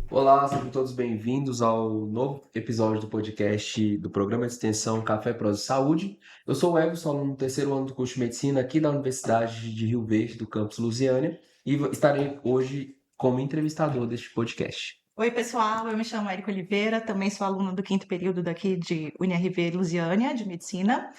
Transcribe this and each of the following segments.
Olá, sejam todos bem-vindos ao novo episódio do podcast do programa de extensão Café Prós e Saúde. Eu sou o Everson, aluno do terceiro ano do curso de Medicina aqui da Universidade de Rio Verde, do campus Lusiânia, e estarei hoje como entrevistador deste podcast. Oi, pessoal, eu me chamo Érica Oliveira, também sou aluna do quinto período daqui de UniRV Lusiânia, de Medicina,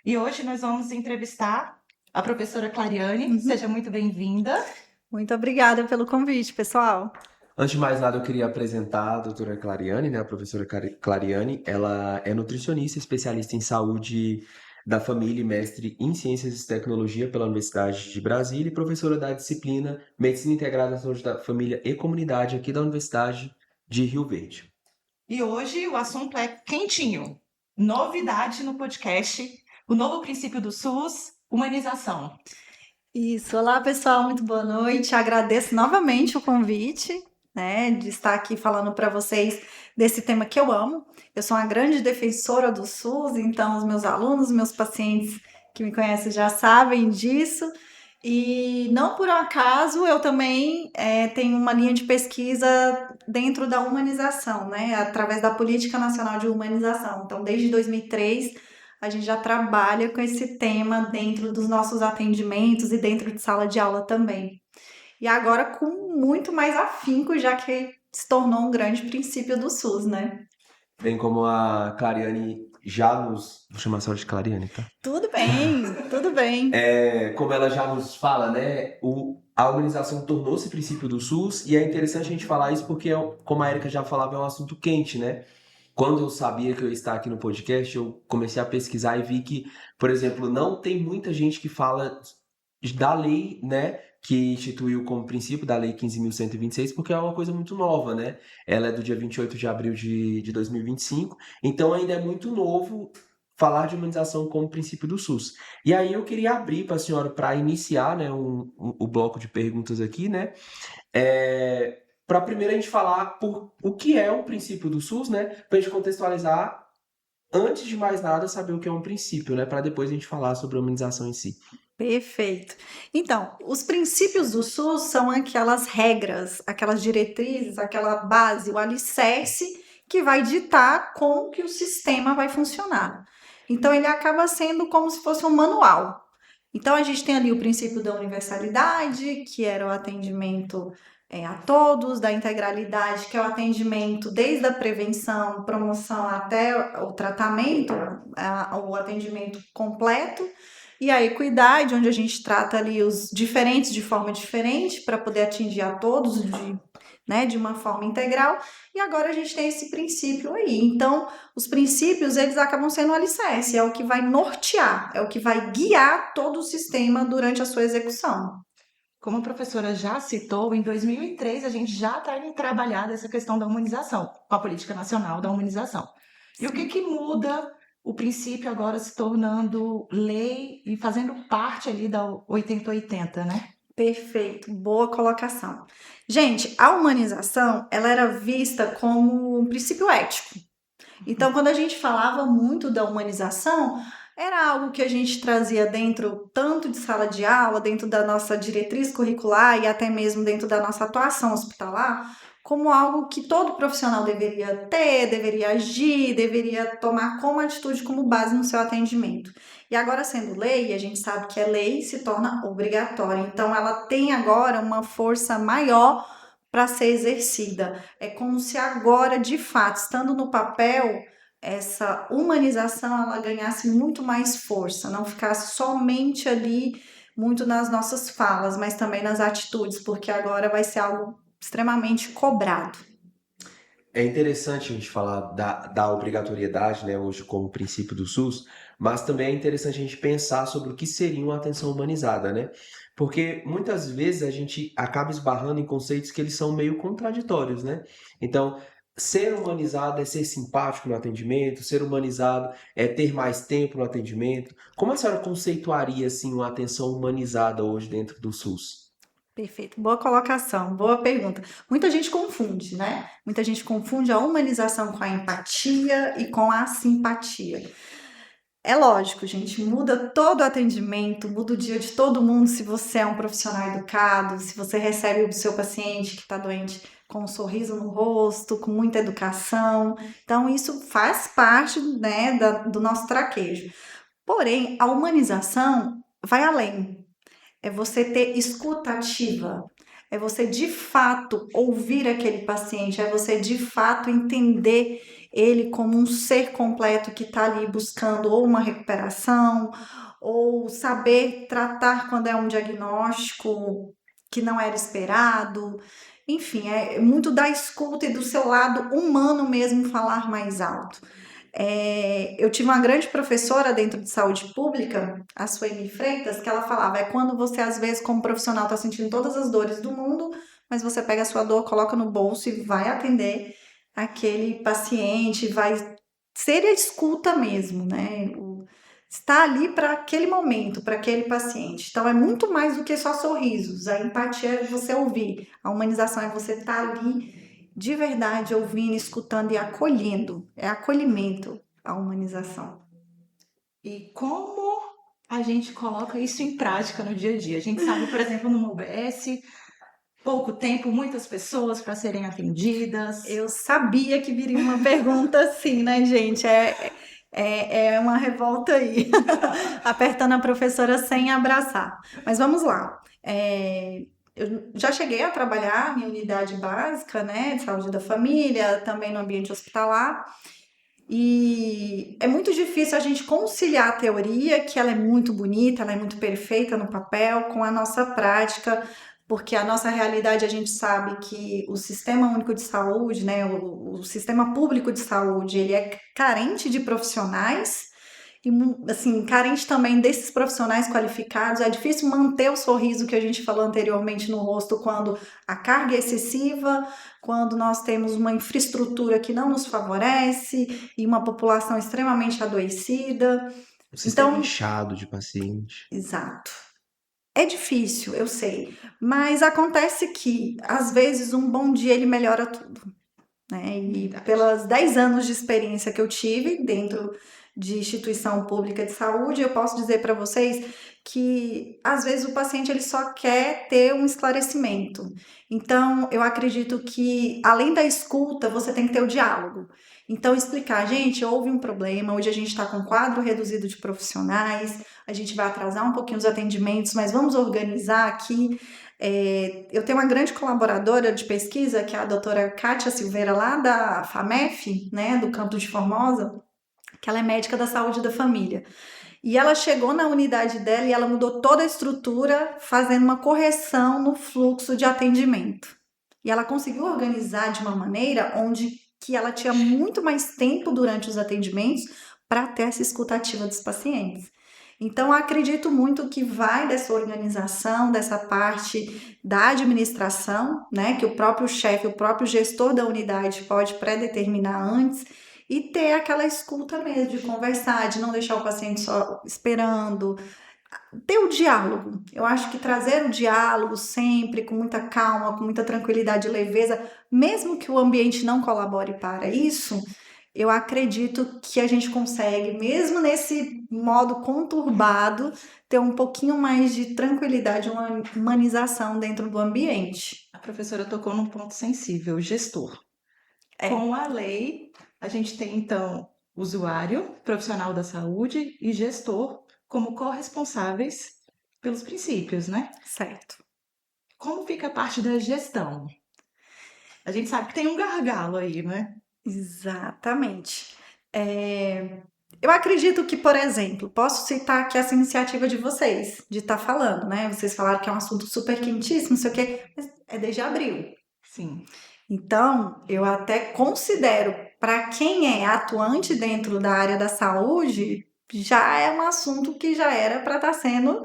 e hoje nós vamos entrevistar a professora Clariane. Seja muito bem-vinda. Muito obrigada pelo convite, pessoal. Antes de mais nada, eu queria apresentar a doutora Clariane, né, a professora Clariane. Ela é nutricionista, especialista em saúde da família e mestre em Ciências e Tecnologia pela Universidade de Brasília e professora da disciplina Medicina Integrada à Saúde da Família e Comunidade aqui da Universidade de Rio Verde. E hoje o assunto é quentinho, novidade no podcast, o novo princípio do SUS, humanização. Isso, olá pessoal, muito boa noite. Agradeço novamente o convite, de estar aqui falando para vocês desse tema que eu amo. Eu sou uma grande defensora do SUS, então os meus alunos, meus pacientes que me conhecem já sabem disso. E não por acaso eu também tenho uma linha de pesquisa dentro da humanização, através da Política Nacional de Humanização. Então, desde 2003, a gente já trabalha com esse tema dentro dos nossos atendimentos e dentro de sala de aula também. E agora com muito mais afinco, já que se tornou um grande princípio do SUS, né? Bem como a Clariane vou chamar só de Clariane, tá? Tudo bem, tudo bem. Como ela já nos fala, né, a humanização tornou-se princípio do SUS, e é interessante a gente falar isso porque, como a Érica já falava, é um assunto quente, né? Quando eu sabia que eu ia estar aqui no podcast, eu comecei a pesquisar e vi que, por exemplo, não tem muita gente que fala da lei, né, que instituiu como princípio da Lei 15.126, porque é uma coisa muito nova, né? Ela é do dia 28 de abril de 2025, então ainda é muito novo falar de humanização como princípio do SUS. E aí eu queria abrir para a senhora, para iniciar, né, o bloco de perguntas aqui, né? Para primeiro a gente falar o que é o princípio do SUS, né? Para a gente contextualizar, antes de mais nada, saber o que é um princípio, né? Para depois a gente falar sobre a humanização em si. Perfeito. Então, os princípios do SUS são aquelas regras, aquelas diretrizes, aquela base, o alicerce que vai ditar como que o sistema vai funcionar. Então, ele acaba sendo como se fosse um manual. Então, a gente tem ali o princípio da universalidade, que era o atendimento a todos, da integralidade, que é o atendimento desde a prevenção, promoção até o tratamento, o atendimento completo. E a equidade, onde a gente trata ali os diferentes de forma diferente para poder atingir a todos de uma forma integral. E agora a gente tem esse princípio aí. Então, os princípios, eles acabam sendo o alicerce, é o que vai nortear, é o que vai guiar todo o sistema durante a sua execução. Como a professora já citou, em 2003 a gente já está trabalhando essa questão da humanização, com a Política Nacional da Humanização. E o que muda o princípio agora se tornando lei e fazendo parte ali da 80-80, né? Perfeito, boa colocação. Gente, a humanização, ela era vista como um princípio ético. Então, quando a gente falava muito da humanização, era algo que a gente trazia dentro tanto de sala de aula, dentro da nossa diretriz curricular e até mesmo dentro da nossa atuação hospitalar, como algo que todo profissional deveria ter, deveria agir, deveria tomar como atitude, como base no seu atendimento. E agora, sendo lei, a gente sabe que a lei se torna obrigatória. Então, ela tem agora uma força maior para ser exercida. É como se agora, de fato, estando no papel, essa humanização ela ganhasse muito mais força, não ficasse somente ali muito nas nossas falas, mas também nas atitudes, porque agora vai ser algo extremamente cobrado. É interessante a gente falar da obrigatoriedade, né, hoje como princípio do SUS, mas também é interessante a gente pensar sobre o que seria uma atenção humanizada, né? Porque muitas vezes a gente acaba esbarrando em conceitos que eles são meio contraditórios, né? Então, ser humanizado é ser simpático no atendimento, ser humanizado é ter mais tempo no atendimento. Como a senhora conceituaria, assim, uma atenção humanizada hoje dentro do SUS? Perfeito, boa colocação, boa pergunta. Muita gente confunde, né? Muita gente confunde a humanização com a empatia e com a simpatia. É lógico, gente, muda todo o atendimento, muda o dia de todo mundo se você é um profissional educado, se você recebe o seu paciente que está doente com um sorriso no rosto, com muita educação. Então, isso faz parte, né, do nosso traquejo. Porém, a humanização vai além. É você ter escuta ativa. É você de fato ouvir aquele paciente, é você de fato entender ele como um ser completo que está ali buscando ou uma recuperação, ou saber tratar quando é um diagnóstico que não era esperado. Enfim, é muito da escuta e do seu lado humano mesmo falar mais alto. Eu tive uma grande professora dentro de saúde pública, a Sueli Freitas, que ela falava, é quando você, às vezes, como profissional, está sentindo todas as dores do mundo, mas você pega a sua dor, coloca no bolso e vai atender aquele paciente, vai ser a escuta mesmo, né? Está ali para aquele momento, para aquele paciente. Então, é muito mais do que só sorrisos. A empatia é você ouvir. A humanização é você estar ali de verdade ouvindo, escutando e acolhendo. É acolhimento a humanização. E como a gente coloca isso em prática no dia a dia? A gente sabe, por exemplo, no UBS, pouco tempo, muitas pessoas para serem atendidas. Eu sabia que viria uma pergunta assim, né, gente? É uma revolta aí, apertando a professora sem abraçar. Mas vamos lá. Eu já cheguei a trabalhar em unidade básica, né, de saúde da família, também no ambiente hospitalar. E é muito difícil a gente conciliar a teoria, que ela é muito bonita, ela é muito perfeita no papel, com a nossa prática, porque a nossa realidade a gente sabe que o Sistema Único de Saúde, né, o Sistema Público de Saúde, ele é carente de profissionais e assim, carente também desses profissionais qualificados. É difícil manter o sorriso que a gente falou anteriormente no rosto quando a carga é excessiva, quando nós temos uma infraestrutura que não nos favorece e uma população extremamente adoecida. Um sistema Então, inchado de paciente. exato. É difícil, eu sei, mas acontece que às vezes um bom dia ele melhora tudo, né? E pelas 10 anos de experiência que eu tive dentro de instituição pública de saúde, eu posso dizer para vocês que às vezes o paciente ele só quer ter um esclarecimento. Então, eu acredito que além da escuta, você tem que ter o diálogo. Então, explicar, gente, houve um problema, hoje a gente está com um quadro reduzido de profissionais, a gente vai atrasar um pouquinho os atendimentos, mas vamos organizar aqui. Eu tenho uma grande colaboradora de pesquisa, que é a doutora Kátia Silveira, lá da FAMEF, né, do Campus de Formosa, que ela é médica da saúde da família. E ela chegou na unidade dela e ela mudou toda a estrutura, fazendo uma correção no fluxo de atendimento. E ela conseguiu organizar de uma maneira onde que ela tinha muito mais tempo durante os atendimentos para ter essa escuta ativa dos pacientes. Então, eu acredito muito que vai dessa organização, dessa parte da administração, né, que o próprio chefe, o próprio gestor da unidade pode pré-determinar antes, e ter aquela escuta mesmo, de conversar, de não deixar o paciente só esperando, ter o diálogo. Eu acho que trazer o diálogo sempre com muita calma, com muita tranquilidade e leveza, mesmo que o ambiente não colabore para isso, eu acredito que a gente consegue, mesmo nesse modo conturbado, ter um pouquinho mais de tranquilidade, uma humanização dentro do ambiente. A professora tocou num ponto sensível, gestor. Com a lei, a gente tem, então, usuário, profissional da saúde e gestor como corresponsáveis pelos princípios, né? Certo. Como fica a parte da gestão? A gente sabe que tem um gargalo aí, né? Exatamente. Eu acredito que, por exemplo, posso citar aqui essa iniciativa de vocês, de estar falando, né? Vocês falaram que é um assunto super quentíssimo, não sei o quê, mas é desde abril. Sim. Então, eu até considero, para quem é atuante dentro da área da saúde, já é um assunto que já era para estar sendo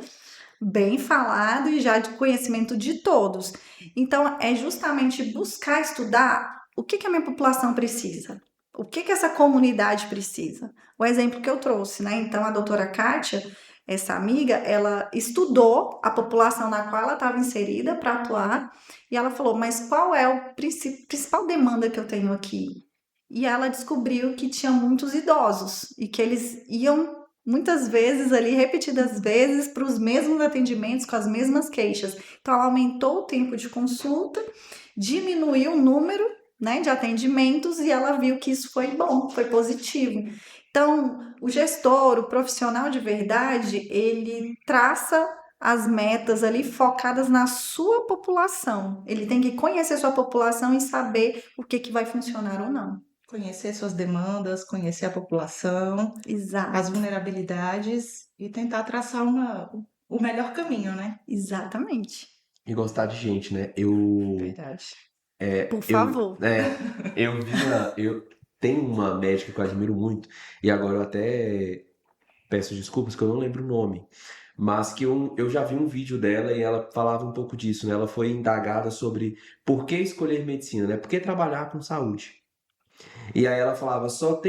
bem falado e já de conhecimento de todos. Então, é justamente buscar estudar o que a minha população precisa, o que essa comunidade precisa. O exemplo que eu trouxe, né? Então, a doutora Kátia, essa amiga, ela estudou a população na qual ela estava inserida para atuar e ela falou, mas qual é a principal demanda que eu tenho aqui? E ela descobriu que tinha muitos idosos e que eles iam muitas vezes ali, repetidas vezes, para os mesmos atendimentos, com as mesmas queixas. Então, ela aumentou o tempo de consulta, diminuiu o número, né, de atendimentos e ela viu que isso foi bom, foi positivo. Então, o gestor, o profissional de verdade, ele traça as metas ali focadas na sua população. Ele tem que conhecer sua população e saber o que vai funcionar ou não. Conhecer suas demandas, conhecer a população, Exato. as vulnerabilidades e tentar traçar o melhor caminho, né? Exatamente. E gostar de gente, né? Verdade. Por favor. Eu tenho uma médica que eu admiro muito, e agora eu até peço desculpas que eu não lembro o nome, mas que eu já vi um vídeo dela e ela falava um pouco disso, né? Ela foi indagada sobre por que escolher medicina, né? Por que trabalhar com saúde? E aí ela falava, só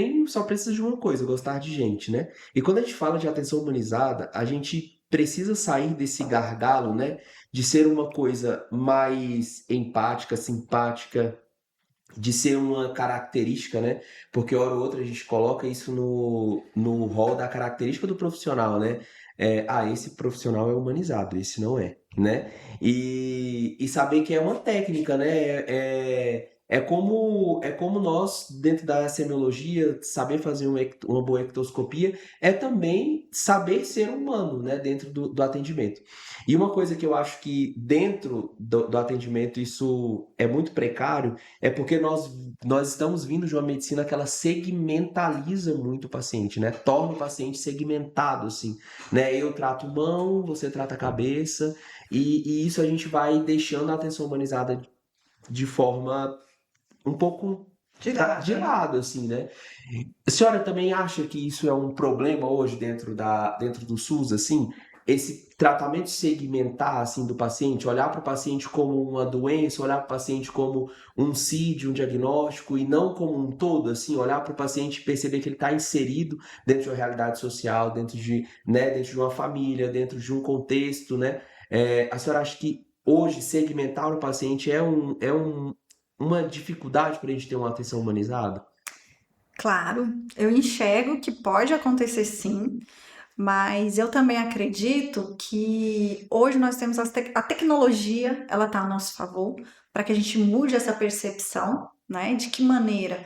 precisa de uma coisa, gostar de gente, né? E quando a gente fala de atenção humanizada, a gente precisa sair desse gargalo, né? De ser uma coisa mais empática, simpática, de ser uma característica, né? Porque hora ou outra a gente coloca isso no rol da característica do profissional, né? Esse profissional é humanizado, esse não é, né? E saber que é uma técnica, né? É como nós, dentro da semiologia, saber fazer uma boa ectoscopia é também saber ser humano, né? Dentro do atendimento. E uma coisa que eu acho que dentro do atendimento isso é muito precário é porque nós estamos vindo de uma medicina que ela segmentaliza muito o paciente, né? Torna o paciente segmentado, assim, né? Eu trato mão, você trata a cabeça, e isso a gente vai deixando a atenção humanizada de forma um pouco de lado, assim, né? A senhora também acha que isso é um problema hoje dentro do SUS, assim? Esse tratamento segmentar, assim, do paciente, olhar para o paciente como uma doença, olhar para o paciente como um CID, um diagnóstico, e não como um todo, assim, olhar para o paciente e perceber que ele está inserido dentro de uma realidade social, dentro de uma família, dentro de um contexto, né? A senhora acha que hoje segmentar o paciente uma dificuldade para a gente ter uma atenção humanizada? Claro, eu enxergo que pode acontecer sim, mas eu também acredito que hoje nós temos a tecnologia, ela está a nosso favor, para que a gente mude essa percepção, né? De que maneira?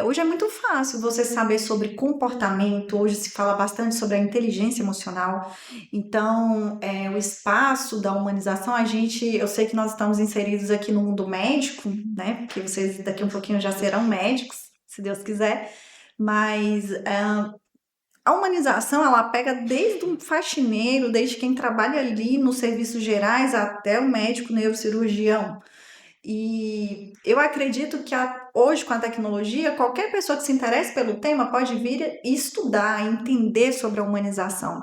Hoje é muito fácil você saber sobre comportamento, hoje se fala bastante sobre a inteligência emocional, então o espaço da humanização, eu sei que nós estamos inseridos aqui no mundo médico, né? Porque vocês daqui um pouquinho já serão médicos, se Deus quiser, mas a humanização, ela pega desde um faxineiro, desde quem trabalha ali nos serviços gerais até o médico neurocirurgião. E eu acredito que hoje, com a tecnologia, qualquer pessoa que se interesse pelo tema pode vir e estudar, entender sobre a humanização.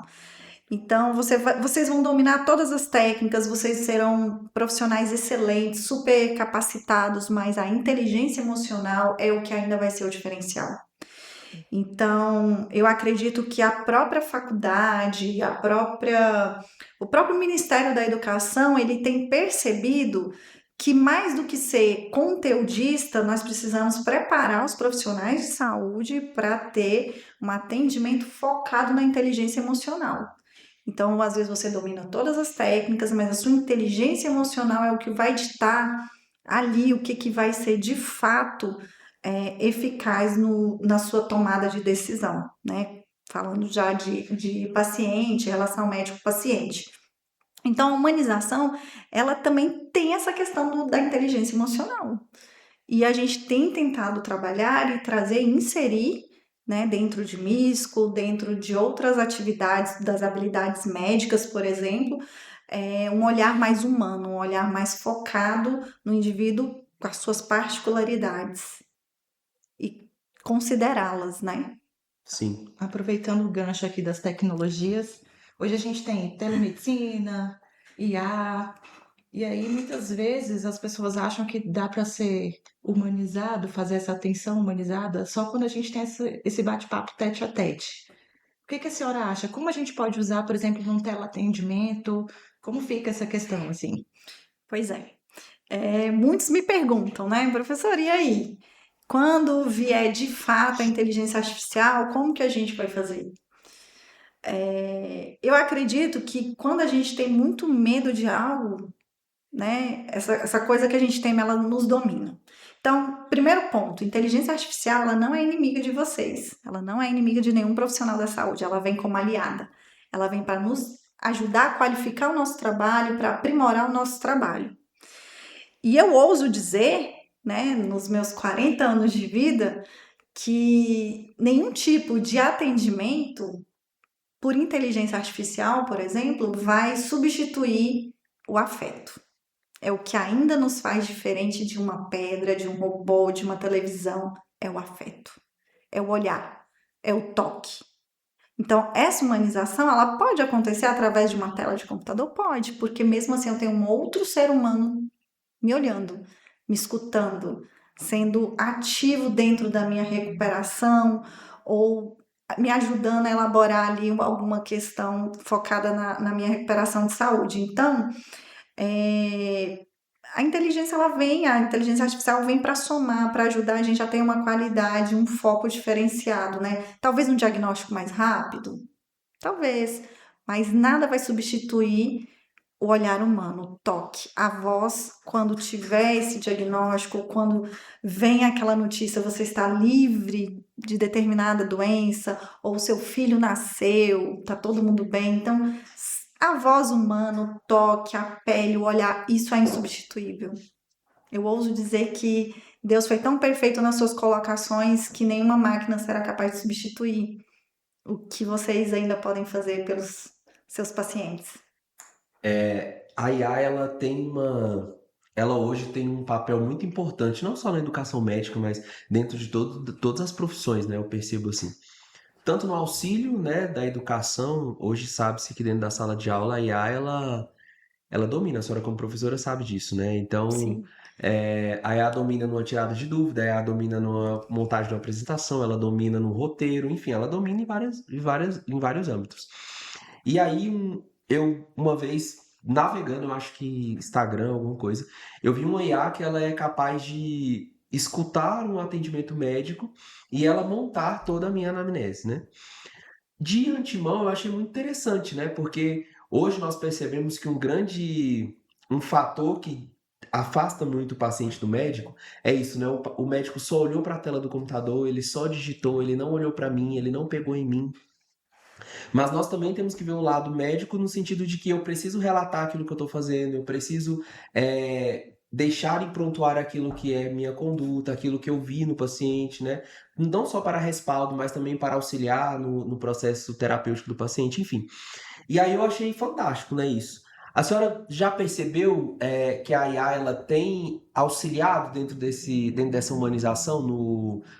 Então, vocês vão dominar todas as técnicas, vocês serão profissionais excelentes, super capacitados, mas a inteligência emocional é o que ainda vai ser o diferencial. Então, eu acredito que a própria faculdade, o próprio Ministério da Educação, ele tem percebido que mais do que ser conteudista, nós precisamos preparar os profissionais de saúde para ter um atendimento focado na inteligência emocional. Então, às vezes você domina todas as técnicas, mas a sua inteligência emocional é o que vai ditar ali o que vai ser de fato eficaz na sua tomada de decisão, né? Falando já de paciente, relação médico-paciente. Então, a humanização, ela também tem essa questão da inteligência emocional. E a gente tem tentado trabalhar e trazer, inserir, né, dentro de MISCO, dentro de outras atividades das habilidades médicas, por exemplo, um olhar mais humano, um olhar mais focado no indivíduo com as suas particularidades e considerá-las, né? Sim. Aproveitando o gancho aqui das tecnologias, hoje a gente tem telemedicina, IA, e aí muitas vezes as pessoas acham que dá para ser humanizado, fazer essa atenção humanizada só quando a gente tem esse bate-papo tete a tete. O que a senhora acha? Como a gente pode usar, por exemplo, num teleatendimento? Como fica essa questão, assim? Pois é. Muitos me perguntam, né, professor, e aí? Quando vier de fato a inteligência artificial, como que a gente vai fazer? eu acredito que quando a gente tem muito medo de algo, né, essa coisa que a gente teme, ela nos domina. Então, primeiro ponto, inteligência artificial, ela não é inimiga de vocês, ela não é inimiga de nenhum profissional da saúde, ela vem como aliada, ela vem para nos ajudar a qualificar o nosso trabalho, para aprimorar o nosso trabalho. E eu ouso dizer, né, nos meus 40 anos de vida, que nenhum tipo de atendimento por inteligência artificial, por exemplo, vai substituir o afeto. É o que ainda nos faz diferente de uma pedra, de um robô, de uma televisão, é o afeto, é o olhar, é o toque. Então, essa humanização, ela pode acontecer através de uma tela de computador? Pode, porque mesmo assim eu tenho um outro ser humano me olhando, me escutando, sendo ativo dentro da minha recuperação ou me ajudando a elaborar ali alguma questão focada na minha recuperação de saúde. Então, a inteligência artificial vem para somar, para ajudar a gente a ter uma qualidade, um foco diferenciado, né? Talvez um diagnóstico mais rápido, talvez, mas nada vai substituir o olhar humano, o toque, a voz, quando tiver esse diagnóstico, quando vem aquela notícia, você está livre de determinada doença, ou seu filho nasceu, tá todo mundo bem. Então, a voz humana, o toque, a pele, o olhar, isso é insubstituível. Eu ouso dizer que Deus foi tão perfeito nas suas colocações que nenhuma máquina será capaz de substituir o que vocês ainda podem fazer pelos seus pacientes. A IA, ela hoje tem um papel muito importante, não só na educação médica, mas dentro de todas as profissões, né? Eu percebo assim. Tanto no auxílio, né, da educação, hoje sabe-se que dentro da sala de aula a IA, ela domina, a senhora como professora sabe disso, né? Então, Sim. a IA domina numa tirada de dúvida, a IA domina numa montagem de uma apresentação, ela domina no roteiro, enfim, ela domina em vários âmbitos. E aí, eu, uma vez, navegando, eu acho que Instagram, alguma coisa, eu vi uma IA que ela é capaz de escutar um atendimento médico e ela montar toda a minha anamnese, né? De antemão, eu achei muito interessante, né? Porque hoje nós percebemos que um fator que afasta muito o paciente do médico é isso, né? O médico só olhou para a tela do computador, ele só digitou, ele não olhou para mim, ele não pegou em mim. Mas nós também temos que ver o lado médico no sentido de que eu preciso relatar aquilo que eu estou fazendo, eu preciso deixar em prontuário aquilo que é minha conduta, aquilo que eu vi no paciente, né? Não só para respaldo, mas também para auxiliar no processo terapêutico do paciente, enfim. E aí eu achei fantástico, né, isso. A senhora já percebeu que a IA ela tem auxiliado dentro dessa humanização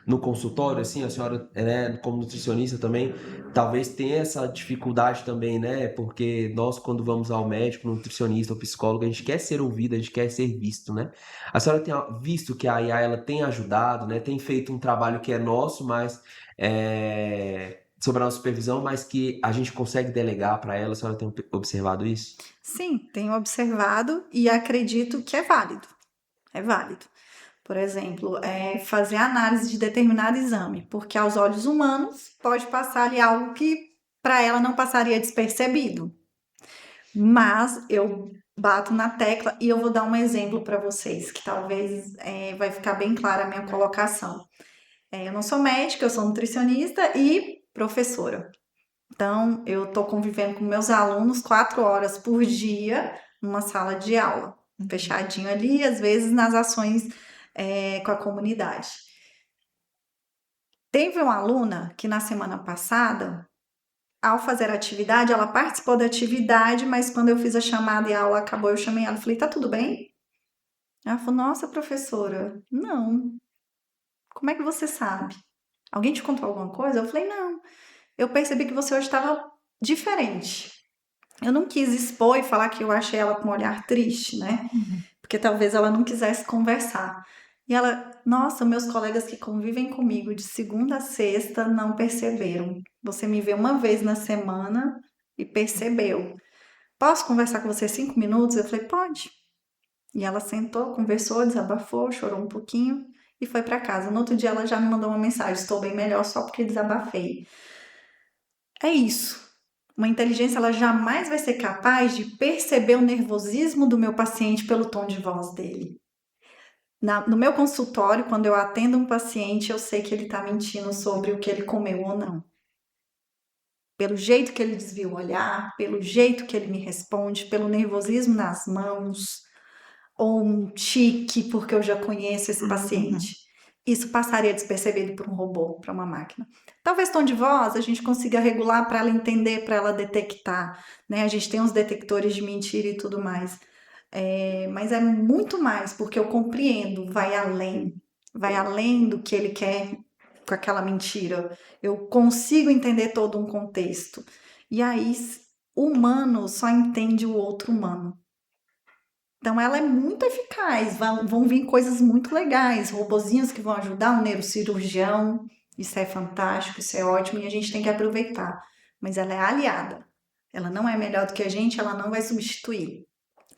no consultório, assim, a senhora, né, como nutricionista também, talvez tenha essa dificuldade também, né, porque nós quando vamos ao médico, nutricionista ou psicólogo, a gente quer ser ouvido, a gente quer ser visto, né? A senhora tem visto que a IA ela tem ajudado, né, tem feito um trabalho que é nosso, mas sobre a nossa supervisão, mas que a gente consegue delegar para ela. A senhora tem observado isso? Sim, tenho observado e acredito que é válido. É válido. Por exemplo, fazer análise de determinado exame, porque aos olhos humanos pode passar ali algo que para ela não passaria despercebido. Mas eu bato na tecla e eu vou dar um exemplo para vocês, que talvez vai ficar bem clara a minha colocação. Eu não sou médica, eu sou nutricionista e professora. Então, eu estou convivendo com meus alunos 4 horas por dia numa sala de aula, fechadinho ali, às vezes nas ações com a comunidade. Teve uma aluna que na semana passada, ao fazer a atividade, ela participou da atividade, mas quando eu fiz a chamada e a aula acabou, eu chamei ela e falei, tá tudo bem? Ela falou, nossa, professora, não. Como é que você sabe? Alguém te contou alguma coisa? Eu falei, não. Eu percebi que você hoje estava diferente. Eu não quis expor e falar que eu achei ela com um olhar triste, né? Porque talvez ela não quisesse conversar. E ela, nossa, meus colegas que convivem comigo de segunda a sexta não perceberam. Você me vê uma vez na semana e percebeu. Posso conversar com você 5 minutos? Eu falei, pode. E ela sentou, conversou, desabafou, chorou um pouquinho e foi para casa. No outro dia ela já me mandou uma mensagem, estou bem melhor só porque desabafei. É isso. Uma inteligência, ela jamais vai ser capaz de perceber o nervosismo do meu paciente pelo tom de voz dele. No meu consultório, quando eu atendo um paciente, eu sei que ele está mentindo sobre o que ele comeu ou não. Pelo jeito que ele desvia o olhar, pelo jeito que ele me responde, pelo nervosismo nas mãos, ou um tique, porque eu já conheço esse paciente. Isso passaria despercebido por um robô, para uma máquina. Talvez tom de voz a gente consiga regular para ela entender, para ela detectar, né? A gente tem uns detectores de mentira e tudo mais. Mas é muito mais, porque eu compreendo, vai além do que ele quer com aquela mentira. Eu consigo entender todo um contexto. E aí, o humano só entende o outro humano. Então, ela é muito eficaz, vão vir coisas muito legais, robozinhos que vão ajudar um neurocirurgião, isso é fantástico, isso é ótimo e a gente tem que aproveitar. Mas ela é aliada, ela não é melhor do que a gente, ela não vai substituir.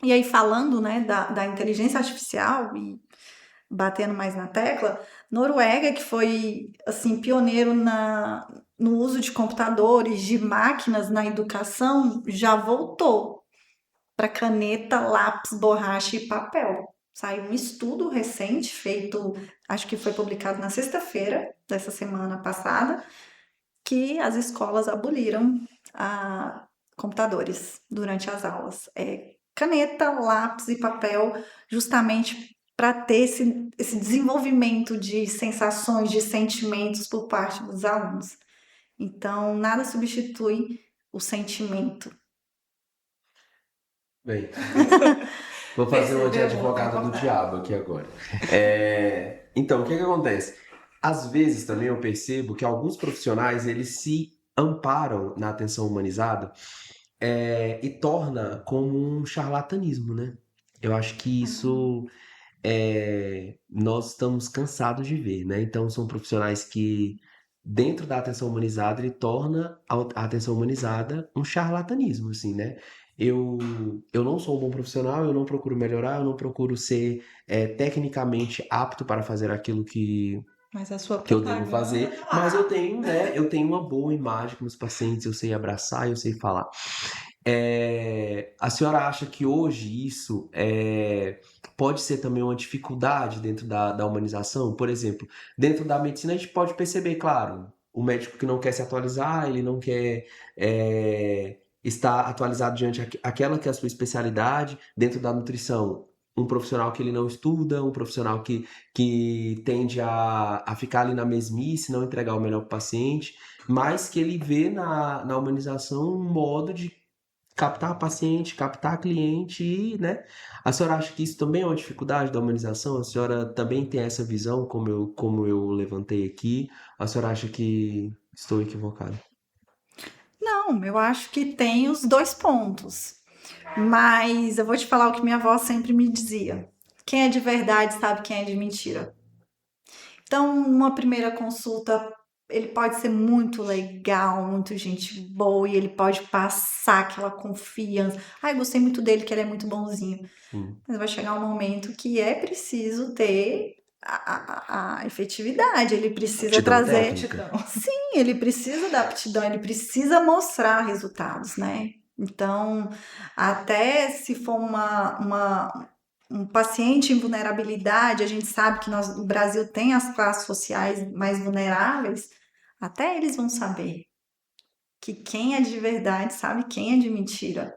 E aí, falando, né, da inteligência artificial e batendo mais na tecla, Noruega, que foi assim pioneiro no uso de computadores, de máquinas na educação, já voltou para caneta, lápis, borracha e papel. Saiu um estudo recente feito, acho que foi publicado na sexta-feira dessa semana passada, que as escolas aboliram computadores durante as aulas. Caneta, lápis e papel, justamente para ter esse desenvolvimento de sensações, de sentimentos por parte dos alunos. Então, nada substitui o sentimento. Bem, vou fazer uma de advogada do diabo aqui agora. Então, o que acontece? Às vezes também eu percebo que alguns profissionais, eles se amparam na atenção humanizada e torna como um charlatanismo, né? Eu acho que isso nós estamos cansados de ver, né? Então, são profissionais que, dentro da atenção humanizada, ele torna a atenção humanizada um charlatanismo, assim, né? Eu não sou um bom profissional, eu não procuro melhorar, eu não procuro ser tecnicamente apto para fazer aquilo que Mas a sua eu devo fazer, propaganda. mas eu tenho, né? Eu tenho uma boa imagem com os pacientes, eu sei abraçar, eu sei falar. A senhora acha que hoje isso pode ser também uma dificuldade dentro da humanização? Por exemplo, dentro da medicina a gente pode perceber, claro, o médico que não quer se atualizar, ele não quer estar atualizado diante aquela que é a sua especialidade. Dentro da nutrição, um profissional que ele não estuda, um profissional que tende a ficar ali na mesmice, não entregar o melhor para o paciente, mas que ele vê na humanização um modo de captar paciente, captar cliente e, né? A senhora acha que isso também é uma dificuldade da humanização? A senhora também tem essa visão, como eu levantei aqui? A senhora acha que estou equivocado? Não, eu acho que tem os dois pontos. Mas eu vou te falar o que minha avó sempre me dizia. Quem é de verdade sabe quem é de mentira. Então, numa primeira consulta, ele pode ser muito legal, muito gente boa, e ele pode passar aquela confiança. Ai, gostei muito dele, que ele é muito bonzinho. Sim. Mas vai chegar um momento que é preciso ter a efetividade, ele precisa Aptidão trazer. técnica. Sim, ele precisa da aptidão, ele precisa mostrar resultados, né? Então, até se for um paciente em vulnerabilidade, a gente sabe que o Brasil tem as classes sociais mais vulneráveis, até eles vão saber que quem é de verdade sabe quem é de mentira.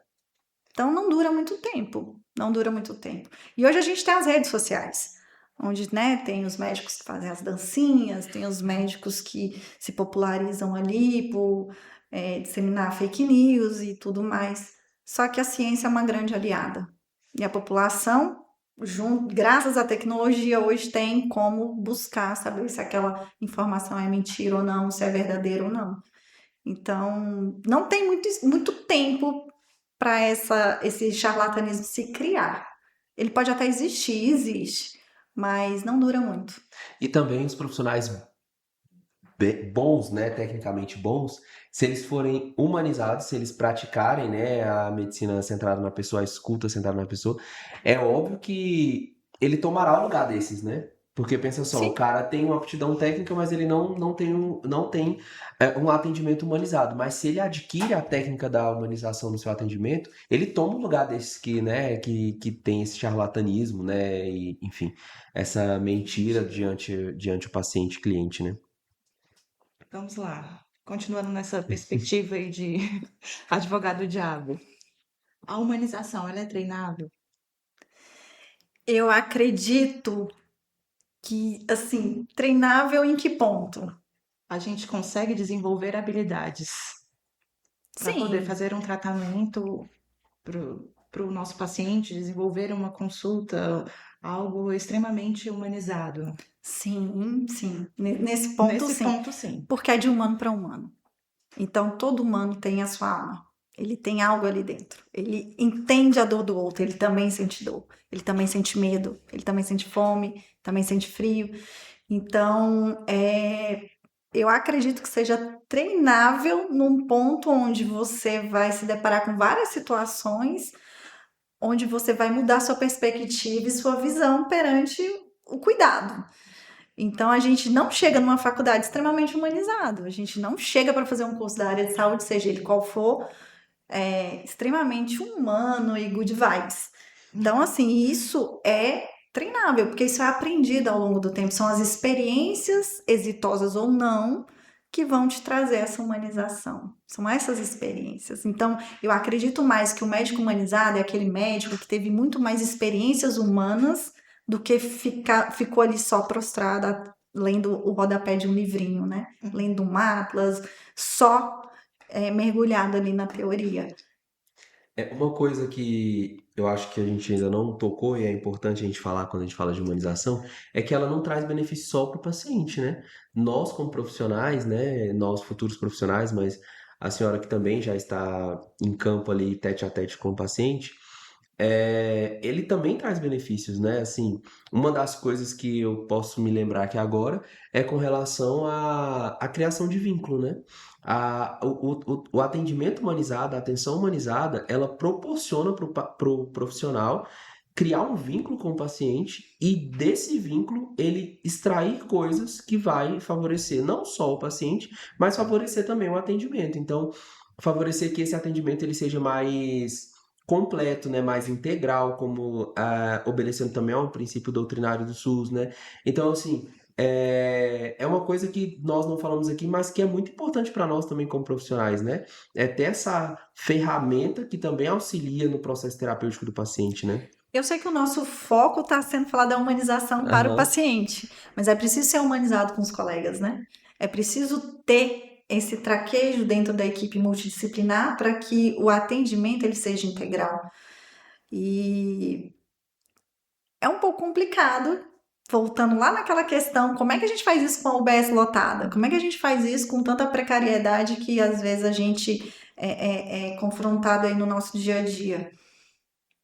Então, não dura muito tempo, não dura muito tempo. E hoje a gente tem as redes sociais, onde, né, tem os médicos que fazem as dancinhas, tem os médicos que se popularizam ali por disseminar fake news e tudo mais. Só que a ciência é uma grande aliada. E a população, graças à tecnologia, hoje tem como buscar saber se aquela informação é mentira ou não, se é verdadeira ou não. Então, não tem muito tempo para esse charlatanismo se criar. Ele pode até existir, existe, mas não dura muito. E também os profissionais bons, né, tecnicamente bons, se eles forem humanizados, se eles praticarem, né, a medicina centrada na pessoa, a escuta centrada na pessoa, é óbvio que ele tomará o lugar desses, né? Porque pensa só, o Sim, cara tem uma aptidão técnica, mas ele não tem um atendimento humanizado. Mas se ele adquire a técnica da humanização no seu atendimento, ele toma um lugar desses que, né, que tem esse charlatanismo, né, e, enfim, essa mentira diante o paciente cliente, né? Vamos lá. Continuando nessa perspectiva aí de advogado do diabo. A humanização, ela é treinável? eu acredito que, assim, treinável em que ponto? A gente consegue desenvolver habilidades para poder Sim, fazer um tratamento para o nosso paciente, desenvolver uma consulta, algo extremamente humanizado. sim, sim. Nesse ponto, Nesse sim. ponto, sim. Porque é de humano para humano. Então, todo humano tem a sua alma. Ele tem algo ali dentro. Ele entende a dor do outro. Ele também sente dor. Ele também sente medo. Ele também sente fome. Também sente frio. Então, eu acredito que seja treinável num ponto onde você vai se deparar com várias situações, onde você vai mudar sua perspectiva e sua visão perante o cuidado. Então, a gente não chega numa faculdade extremamente humanizado. A gente não chega para fazer um curso da área de saúde, seja ele qual for, extremamente humano e good vibes. Então, assim, isso é treinável, porque isso é aprendido ao longo do tempo. São as experiências, exitosas ou não, que vão te trazer essa humanização. São essas experiências. Então, eu acredito mais que o médico humanizado é aquele médico que teve muito mais experiências humanas do que ficou ali só prostrada lendo o rodapé de um livrinho, né? Lendo um atlas, só mergulhado ali na teoria. É uma coisa que eu acho que a gente ainda não tocou e é importante a gente falar quando a gente fala de humanização, é que ela não traz benefício só para o paciente, né? Nós, como profissionais, né? Nós, futuros profissionais, mas a senhora que também já está em campo ali, tete a tete com o paciente, ele também traz benefícios, né? Assim, uma das coisas que eu posso me lembrar aqui agora é com relação à criação de vínculo, né? O atendimento humanizado, a atenção humanizada, ela proporciona para o profissional criar um vínculo com o paciente e desse vínculo ele extrair coisas que vai favorecer não só o paciente, mas favorecer também o atendimento. Então, favorecer que esse atendimento ele seja mais completo, né, mais integral, como obedecendo também ao princípio doutrinário do SUS, né? Então, assim, é uma coisa que nós não falamos aqui, mas que é muito importante para nós também como profissionais, né? É ter essa ferramenta que também auxilia no processo terapêutico do paciente, né? Eu sei que o nosso foco está sendo falar da humanização para o Aham. paciente, mas é preciso ser humanizado com os colegas, né? É preciso ter esse traquejo dentro da equipe multidisciplinar para que o atendimento ele seja integral. E é um pouco complicado, voltando lá naquela questão, como é que a gente faz isso com a UBS lotada? Como é que a gente faz isso com tanta precariedade que às vezes a gente é confrontado aí no nosso dia a dia?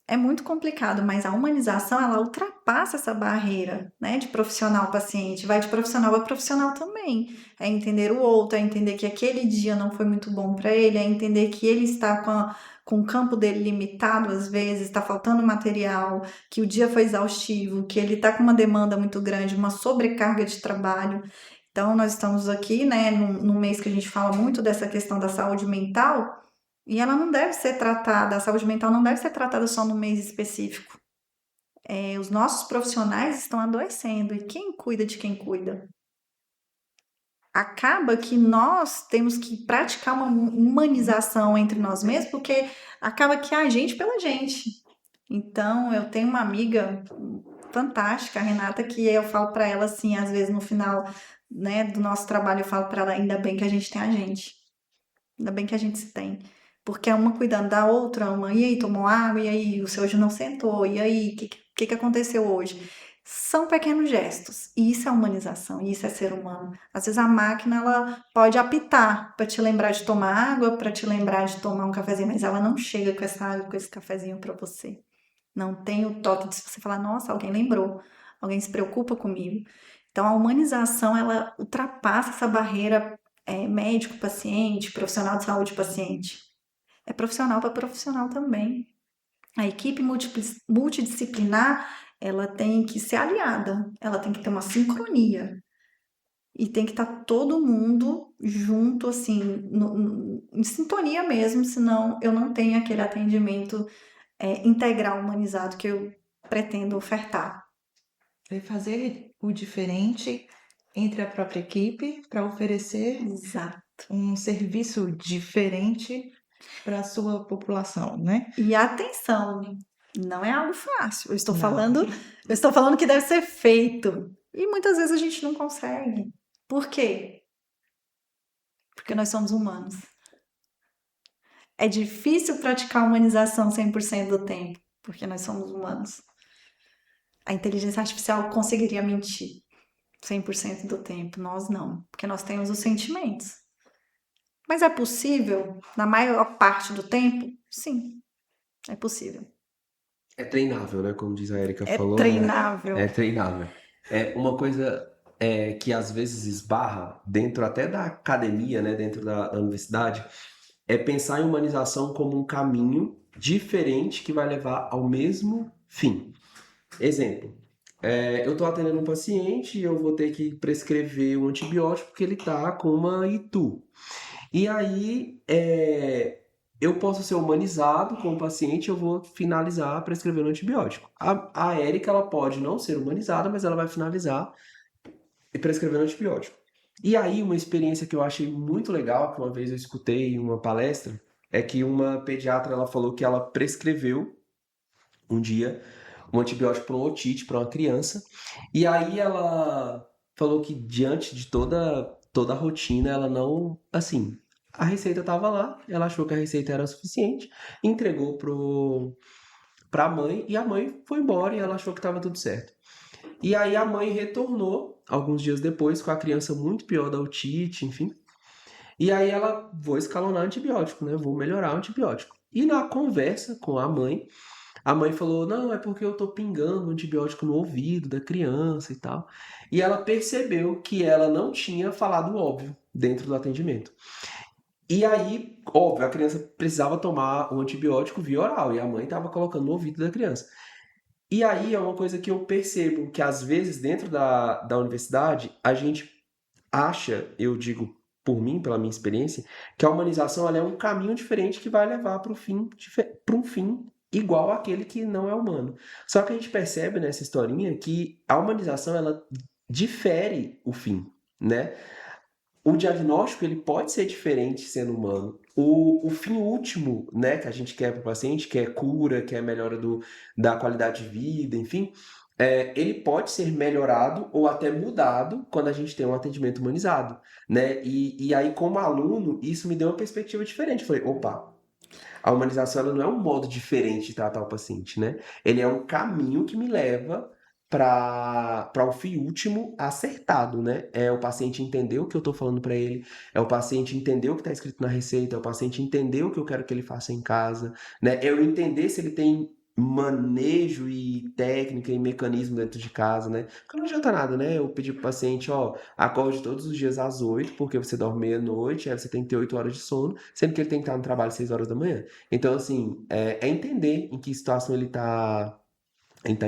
É muito complicado, mas a humanização ela ultrapassa essa barreira, né, de profissional paciente, vai de profissional a profissional também. É entender o outro, é entender que aquele dia não foi muito bom para ele, é entender que ele está com o campo dele limitado às vezes, está faltando material, que o dia foi exaustivo, que ele está com uma demanda muito grande, uma sobrecarga de trabalho. Então, nós estamos aqui, né, num mês que a gente fala muito dessa questão da saúde mental. E ela não deve ser tratada, a saúde mental não deve ser tratada só no mês específico. Os nossos profissionais estão adoecendo, e quem cuida de quem cuida? Acaba que nós temos que praticar uma humanização entre nós mesmos, porque acaba que é a gente pela gente. Então, eu tenho uma amiga fantástica, a Renata, que eu falo para ela assim, às vezes no final, né, do nosso trabalho, eu falo para ela, ainda bem que a gente tem a gente. Ainda bem que a gente se tem. Porque é uma cuidando da outra, uma, e aí, tomou água, e aí, o seu hoje não sentou, e aí, o que aconteceu hoje? São pequenos gestos, e isso é humanização, e isso é ser humano. Às vezes a máquina, ela pode apitar para te lembrar de tomar água, para te lembrar de tomar um cafezinho, mas ela não chega com essa água, com esse cafezinho para você. Não tem o toque de você falar, nossa, alguém lembrou, alguém se preocupa comigo. Então, a humanização, ela ultrapassa essa barreira médico-paciente, profissional de saúde-paciente. É profissional para profissional também. A equipe multidisciplinar ela tem que ser aliada, ela tem que ter uma sincronia. E tem que estar todo mundo junto, assim, em sintonia mesmo, senão eu não tenho aquele atendimento integral, humanizado que eu pretendo ofertar. É fazer o diferente entre a própria equipe para oferecer Exato. um serviço diferente para a sua população, né? E atenção, não é algo fácil. Eu estou Não. falando que deve ser feito. E muitas vezes a gente não consegue. Por quê? Porque nós somos humanos. É difícil praticar a humanização 100% do tempo, porque nós somos humanos. A inteligência artificial conseguiria mentir 100% do tempo, nós não, porque nós temos os sentimentos. Mas é possível, na maior parte do tempo? Sim, é possível. É treinável, né? Como diz a Erika É falou. treinável. É treinável. É uma coisa que às vezes esbarra dentro até da academia, né? Dentro da universidade, é pensar em humanização como um caminho diferente que vai levar ao mesmo fim. Exemplo, eu estou atendendo um paciente e eu vou ter que prescrever um antibiótico porque ele está com uma ITU. E aí, eu posso ser humanizado com o paciente, eu vou finalizar prescrevendo antibiótico. A Érica, ela pode não ser humanizada, mas ela vai finalizar prescrevendo antibiótico. E aí, uma experiência que eu achei muito legal, que uma vez eu escutei em uma palestra, é que uma pediatra, ela falou que ela prescreveu um dia um antibiótico para uma otite, para uma criança, e aí ela falou que diante de toda a rotina, ela não, assim, a receita estava lá, ela achou que a receita era suficiente, entregou para a mãe, e a mãe foi embora e ela achou que estava tudo certo. E aí a mãe retornou alguns dias depois com a criança muito pior da otite, enfim. E aí ela, vou escalonar antibiótico, né? Vou melhorar o antibiótico. E na conversa com a mãe falou, não, é porque eu tô pingando antibiótico no ouvido da criança e tal. E ela percebeu que ela não tinha falado o óbvio dentro do atendimento. E aí, óbvio, a criança precisava tomar o antibiótico via oral e a mãe estava colocando no ouvido da criança. E aí é uma coisa que eu percebo que às vezes dentro da universidade a gente acha, eu digo por mim, pela minha experiência, que a humanização ela é um caminho diferente que vai levar para um fim igual àquele que não é humano. Só que a gente percebe nessa historinha que a humanização ela difere o fim, né? O diagnóstico ele pode ser diferente sendo humano. O fim último, né, que a gente quer para o paciente, que é cura, que é melhora da qualidade de vida, enfim, ele pode ser melhorado ou até mudado quando a gente tem um atendimento humanizado, né? E aí, como aluno, isso me deu uma perspectiva diferente. Eu falei, opa, a humanização ela não é um modo diferente de tratar o paciente, né? Ele é um caminho que me leva para o fim último acertado, né? É o paciente entender o que eu estou falando para ele, é o paciente entender o que está escrito na receita, é o paciente entender o que eu quero que ele faça em casa, né? É eu entender se ele tem manejo e técnica e mecanismo dentro de casa, né? Porque não adianta nada, né? Eu pedir pro paciente, ó, acorde todos os dias às 8, porque você dorme meia-noite, aí você tem que ter 8 horas de sono, sendo que ele tem que estar no trabalho às 6 horas da manhã. Então, assim, é entender em que situação ele tá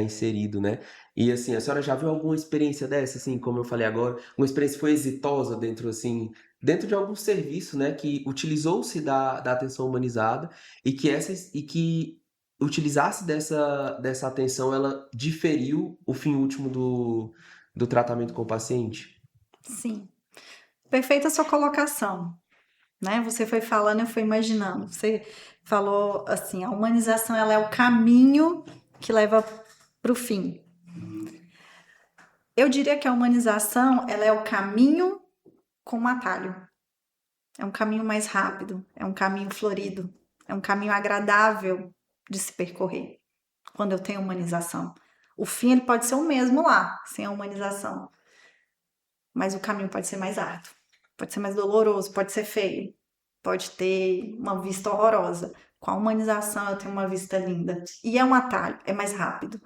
inserido, né? E assim, a senhora já viu alguma experiência dessa, assim, como eu falei agora, uma experiência que foi exitosa dentro, assim, dentro de algum serviço, né, que utilizou-se da atenção humanizada e que utilizasse dessa atenção, ela diferiu o fim último do tratamento com o paciente? Sim. Perfeita a sua colocação, né? Você foi falando, eu fui imaginando. Você falou assim, a humanização ela é o caminho que leva para o fim. Eu diria que a humanização ela é o caminho com um atalho. É um caminho mais rápido, é um caminho florido, é um caminho agradável de se percorrer quando eu tenho humanização. O fim ele pode ser o mesmo lá, sem a humanização. Mas o caminho pode ser mais árduo, pode ser mais doloroso, pode ser feio, pode ter uma vista horrorosa. Com a humanização eu tenho uma vista linda. E é um atalho, é mais rápido.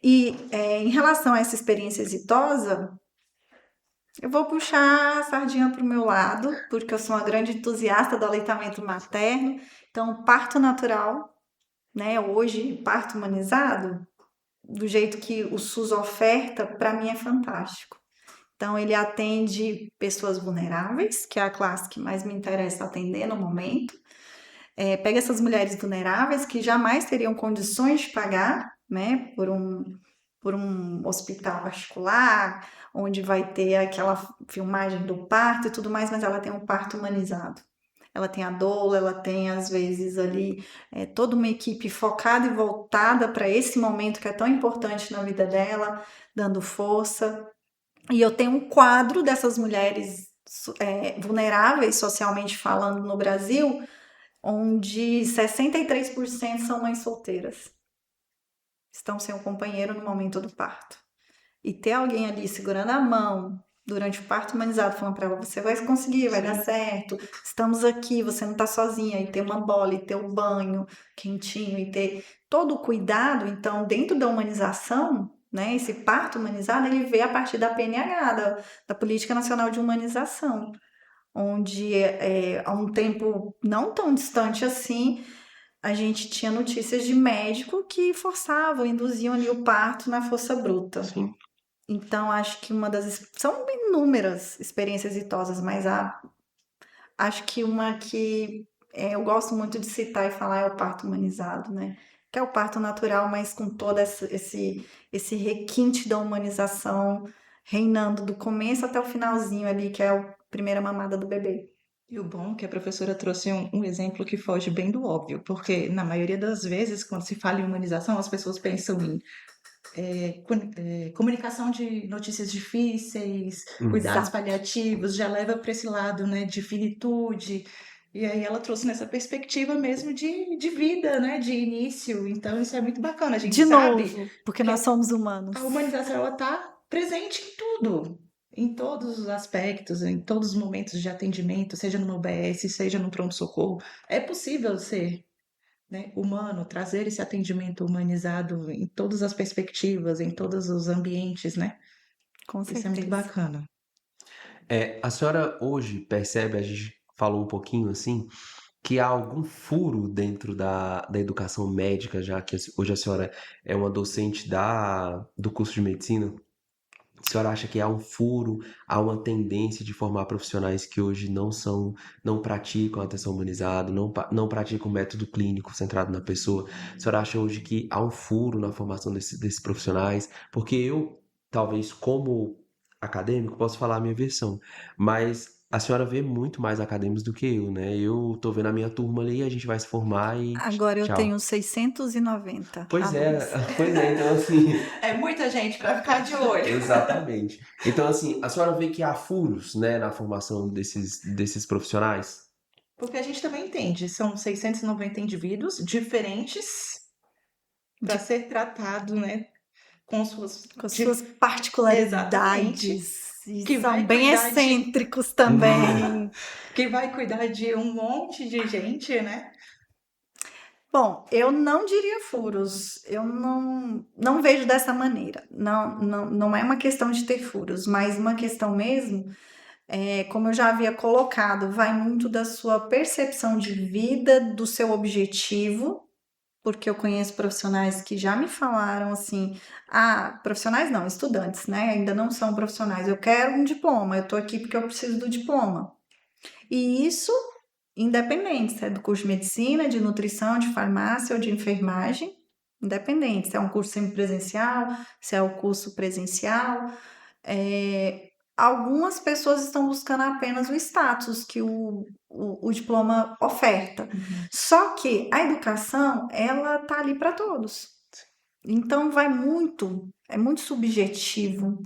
E em relação a essa experiência exitosa, eu vou puxar a sardinha para o meu lado, porque eu sou uma grande entusiasta do aleitamento materno. Então, parto natural, né? Hoje, parto humanizado, do jeito que o SUS oferta, para mim é fantástico. Então, ele atende pessoas vulneráveis, que é a classe que mais me interessa atender no momento. Pega essas mulheres vulneráveis que jamais teriam condições de pagar, né, por um hospital particular, onde vai ter aquela filmagem do parto e tudo mais, mas ela tem um parto humanizado. Ela tem a doula, ela tem, às vezes, ali toda uma equipe focada e voltada para esse momento que é tão importante na vida dela, dando força. E eu tenho um quadro dessas mulheres vulneráveis, socialmente falando, no Brasil, onde 63% são mães solteiras. Estão sem um companheiro no momento do parto. E ter alguém ali segurando a mão durante o parto humanizado, falando para ela, você vai conseguir, vai dar certo, estamos aqui, você não está sozinha, e ter uma bola, e ter um banho quentinho, e ter todo o cuidado. Então, dentro da humanização, né, esse parto humanizado, ele veio a partir da PNH, da Política Nacional de Humanização, onde há um tempo não tão distante assim, a gente tinha notícias de médico que forçavam, induziam ali o parto na força bruta. Sim. Então, acho que são inúmeras experiências exitosas, mas acho que uma que eu gosto muito de citar e falar é o parto humanizado, né? Que é o parto natural, mas com todo esse requinte da humanização reinando do começo até o finalzinho ali, que é a primeira mamada do bebê. E o bom é que a professora trouxe um exemplo que foge bem do óbvio, porque na maioria das vezes, quando se fala em humanização, as pessoas pensam em comunicação de notícias difíceis, cuidados Exato. paliativos, já leva para esse lado, né, de finitude. E aí ela trouxe nessa perspectiva mesmo de vida, né, de início. Então isso é muito bacana. A gente De sabe novo, porque nós somos humanos. a humanização ela está presente em tudo, em todos os aspectos, em todos os momentos de atendimento, seja no UBS, seja no pronto-socorro. É possível ser, né, humano, trazer esse atendimento humanizado em todas as perspectivas, em todos os ambientes, né? Com Isso é certeza. muito bacana. A senhora hoje percebe, a gente falou um pouquinho assim, que há algum furo dentro da educação médica, já que hoje a senhora é uma docente do curso de medicina? A senhora acha que há um furo, há uma tendência de formar profissionais que hoje não praticam a atenção humanizada, não praticam o método clínico centrado na pessoa? A senhora acha hoje que há um furo na formação desses profissionais? Porque eu, talvez como acadêmico, posso falar a minha versão, mas a senhora vê muito mais acadêmicos do que eu, né? Eu tô vendo a minha turma ali, a gente vai se formar e Agora eu tchau. tenho 690 Pois é, alunos. então assim, É muita gente para ficar de olho. exatamente. Então, assim, a senhora vê que há furos, né, na formação desses profissionais? Porque a gente também entende, são 690 indivíduos diferentes para ser tratado, né, com suas Com suas particularidades. E Que são vai bem cuidar de- excêntricos também. que vai cuidar de um monte de gente, né? Bom, eu não diria furos. Eu não vejo dessa maneira. Não é uma questão de ter furos, mas uma questão mesmo, como eu já havia colocado, vai muito da sua percepção de vida, do seu objetivo, porque eu conheço profissionais que já me falaram assim, profissionais não, estudantes, né? Ainda não são profissionais. Eu quero um diploma, eu tô aqui porque eu preciso do diploma. E isso, independente se é do curso de medicina, de nutrição, de farmácia ou de enfermagem, independente se é um curso semipresencial, se é o curso presencial. Algumas pessoas estão buscando apenas o status que o diploma oferta. Só que a educação, ela tá ali para todos. Então é muito subjetivo,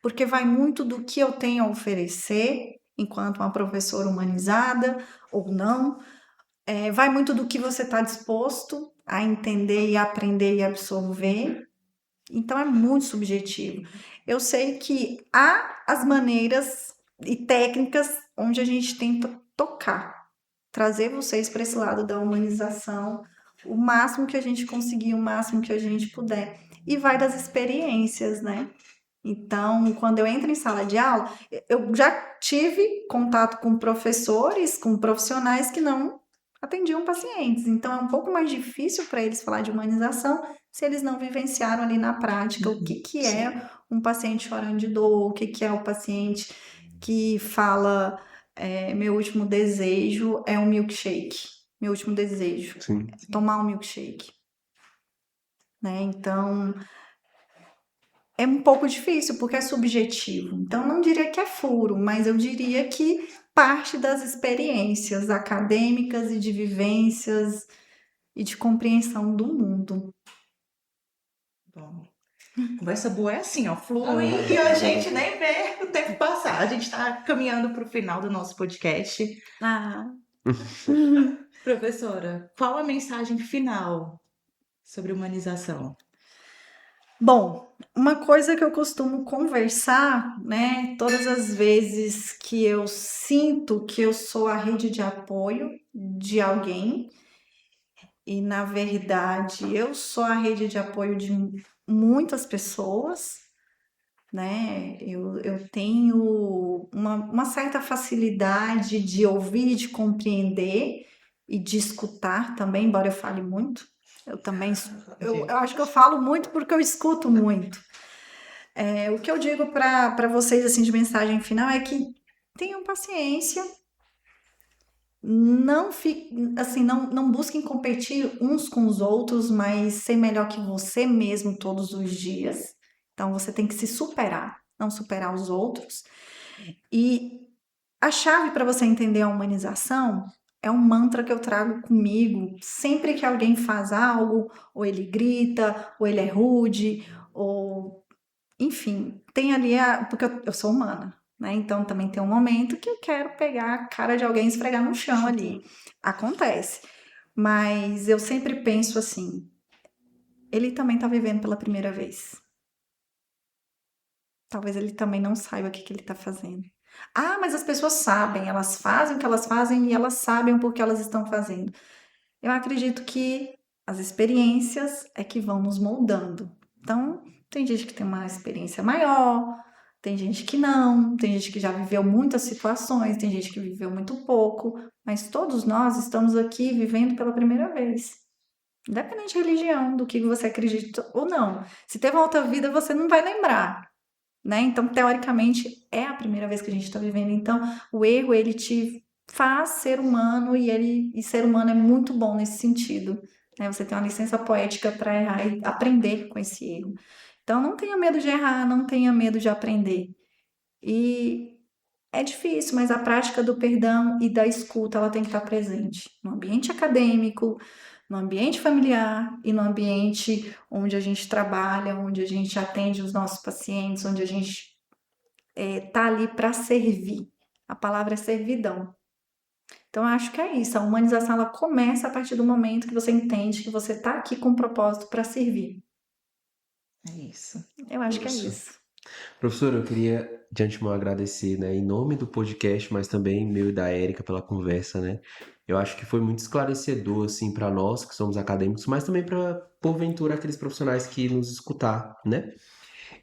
porque vai muito do que eu tenho a oferecer enquanto uma professora humanizada ou não. Vai muito do que você está disposto a entender e aprender e absorver. Então é muito subjetivo. Eu sei que há as maneiras e técnicas onde a gente tenta tocar, trazer vocês para esse lado da humanização, o máximo que a gente conseguir, o máximo que a gente puder. E vai das experiências, né? Então, quando eu entro em sala de aula, eu já tive contato com professores, com profissionais que não atendiam pacientes. Então, é um pouco mais difícil para eles falar de humanização se eles não vivenciaram ali na prática o que é um paciente chorando de dor, o que é o paciente que fala, meu último desejo é um milkshake. Meu último desejo Sim. é tomar um milkshake. Né? Então, é um pouco difícil, porque é subjetivo. Então, não diria que é furo, mas eu diria que parte das experiências acadêmicas e de vivências e de compreensão do mundo. Bom, conversa boa é assim, ó, flui e a gente nem vê o tempo passar. A gente está caminhando para o final do nosso podcast. Professora, qual a mensagem final sobre humanização? Bom, uma coisa que eu costumo conversar, né, todas as vezes que eu sinto que eu sou a rede de apoio de alguém, e na verdade eu sou a rede de apoio de muitas pessoas, né? Eu tenho uma certa facilidade de ouvir, de compreender e de escutar também, embora eu fale muito. Eu também, eu acho que eu falo muito porque eu escuto muito. O que eu digo para vocês assim de mensagem final é que tenham paciência, não busquem competir uns com os outros, mas ser melhor que você mesmo todos os dias. Então você tem que se superar, não superar os outros. E a chave para você entender a humanização é um mantra que eu trago comigo sempre que alguém faz algo, ou ele grita, ou ele é rude, ou enfim, tem ali porque eu sou humana, né? Então também tem um momento que eu quero pegar a cara de alguém e esfregar no chão ali. Acontece. Mas eu sempre penso assim, ele também tá vivendo pela primeira vez. Talvez ele também não saiba o que ele tá fazendo. Ah, mas as pessoas sabem, elas fazem o que elas fazem e elas sabem o porquê elas estão fazendo. Eu acredito que as experiências é que vão nos moldando. Então, tem gente que tem uma experiência maior, tem gente que não, tem gente que já viveu muitas situações, tem gente que viveu muito pouco, mas todos nós estamos aqui vivendo pela primeira vez. Independente da religião, do que você acredita ou não. Se teve uma outra vida, você não vai lembrar, né? Então, teoricamente, é a primeira vez que a gente está vivendo. Então, o erro, ele te faz ser humano e ser humano é muito bom nesse sentido. Né? Você tem uma licença poética para errar e aprender com esse erro. Então, não tenha medo de errar, não tenha medo de aprender. E é difícil, mas a prática do perdão e da escuta, ela tem que estar presente no ambiente acadêmico, no ambiente familiar e no ambiente onde a gente trabalha, onde a gente atende os nossos pacientes, onde a gente tá ali para servir. A palavra é servidão. Então, eu acho que é isso. A humanização, ela começa a partir do momento que você entende que você está aqui com um propósito para servir. É isso. Eu acho que é isso. Professora, eu queria de antemão agradecer, né, em nome do podcast, mas também meu e da Érica pela conversa, né? Eu acho que foi muito esclarecedor, assim, para nós que somos acadêmicos, mas também para, porventura, aqueles profissionais que nos escutar, né?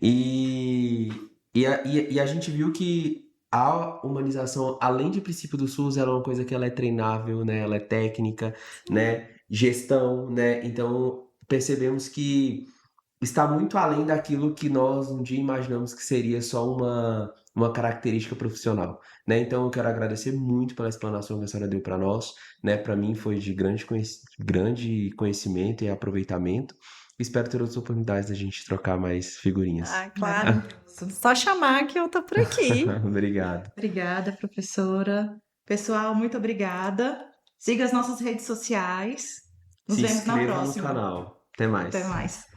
E, e a gente viu que a humanização, além de princípio do SUS, ela é uma coisa que ela é treinável, né? Ela é técnica, né? Gestão, né? Então, percebemos que está muito além daquilo que nós um dia imaginamos que seria só uma característica profissional, né? Então eu quero agradecer muito pela explanação que a senhora deu para nós, né? Para mim foi de grande conhecimento e aproveitamento. Espero ter outras oportunidades da gente trocar mais figurinhas. Ah, claro. Só chamar que eu tô por aqui. Obrigado. Obrigada, professora. Pessoal, muito obrigada. Siga as nossas redes sociais. Nos Se vemos na inscreva no próxima. canal. Até mais. Até mais.